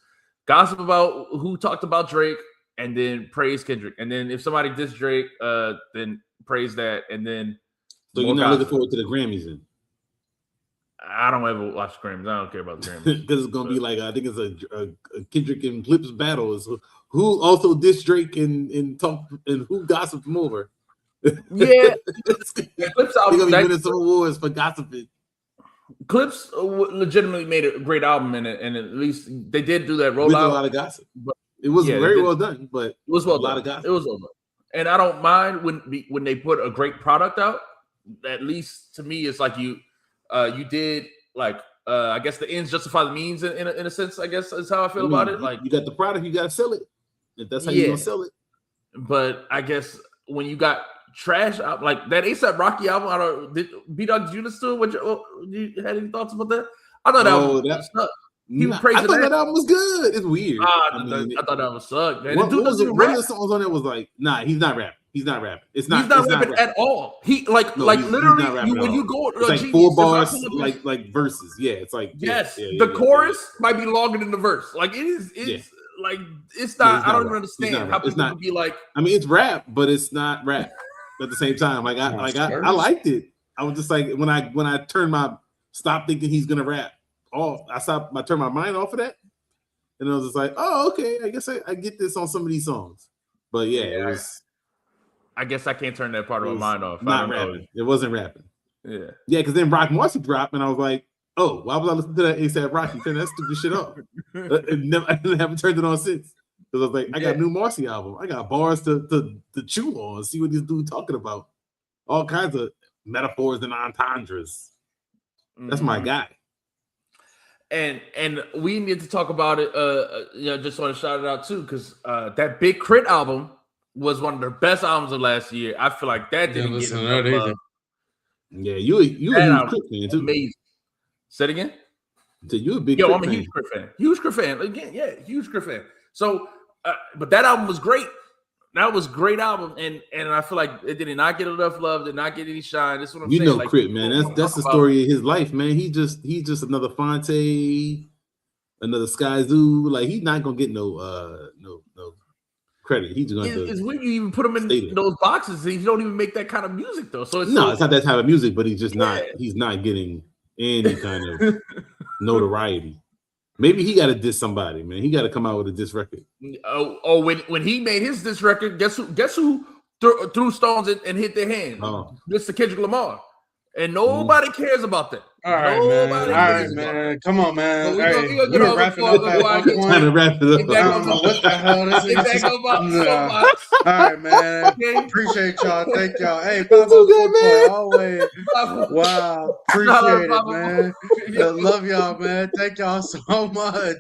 gossip about who talked about Drake and then praise Kendrick. And then if somebody dissed Drake, then praise that. And then so you're not looking forward to the Grammys then? I don't ever watch the Grammys. I don't care about the Grammys. Because it's going to be like, I think it's a Kendrick and Clips battle. Is who also dissed Drake and talk and who gossiped him over. Yeah. Clips out. They're going to be winning some awards for gossiping. Clips legitimately made a great album, and at least they did do that rollout. With a lot of gossip. But it was very well done, but it was a lot of gossip. It was well done. And I don't mind when they put a great product out. At least to me, it's like you did like I guess the ends justify the means in a sense. I guess is how I feel about it. Like, you got the product, you got to sell it. If that's how you're gonna sell it. But I guess when you got trash out like that ASAP Rocky album, I don't. B-Dog, did you listen to it? You had any thoughts about that? I thought that was sucked. He was praising I thought that album was good. It's weird. I thought that was sucked, man. One of the songs on there was like, nah, he's not rapping. He's not rapping. He's not rapping at all. He literally when you go it's like 4 bars, like verses. Yeah, it's like the chorus might be longer than the verse. Like it is. like it's not. I don't even rap. understand how people could be like. I mean, it's rap, but it's not rap at the same time. Like I liked it. I was just like when I stop thinking he's gonna rap. I turned my mind off of that, and I was just like, oh, okay. I guess I get this on some of these songs. But yeah, it was. I guess I can't turn that part of my mind off. Not rapping. It wasn't rapping. Yeah. Yeah, because then Rock Marcy dropped, and I was like, oh, why was I listening to that ASAP Rocky? Turn that stupid shit off. I haven't turned it on since. Because I was like, I got a new Marcy album. I got bars to chew on, see what this dude talking about. All kinds of metaphors and entendres. That's my guy. And we need to talk about it. Just want to shout it out too, because that Big Crit album was one of the best albums of last year. I feel like that didn't get enough love. Yeah, you a huge Crit fan too. Amazing. Say it again. So you a big Crit fan. I'm a huge Crit fan. Huge Crit fan. Again, yeah, huge Crit fan. So, but that album was great. That was a great album, and I feel like it did not get enough love, did not get any shine. That's what I'm saying. Like, Crit, man. That's the story of his life, man. He's just another Fonte, another Sky Zoo. Like he's not gonna get no credit. He's gonna. It's when you even put him in those boxes. He don't even make that kind of music though. So it's not that type of music. But he's just not. He's not getting any kind of notoriety. Maybe he got to diss somebody, man. He got to come out with a diss record. When he made his diss record, guess who threw stones and hit their hand? Mr. Kendrick Lamar. And nobody cares about that. All right, man. Come on, man. We're wrapping up that one. Trying to wrap it up. I don't know what the hell this is. All right, man. Appreciate y'all. Thank y'all. Hey, always. Wow. Appreciate it, man. Love y'all, man. Thank y'all so much.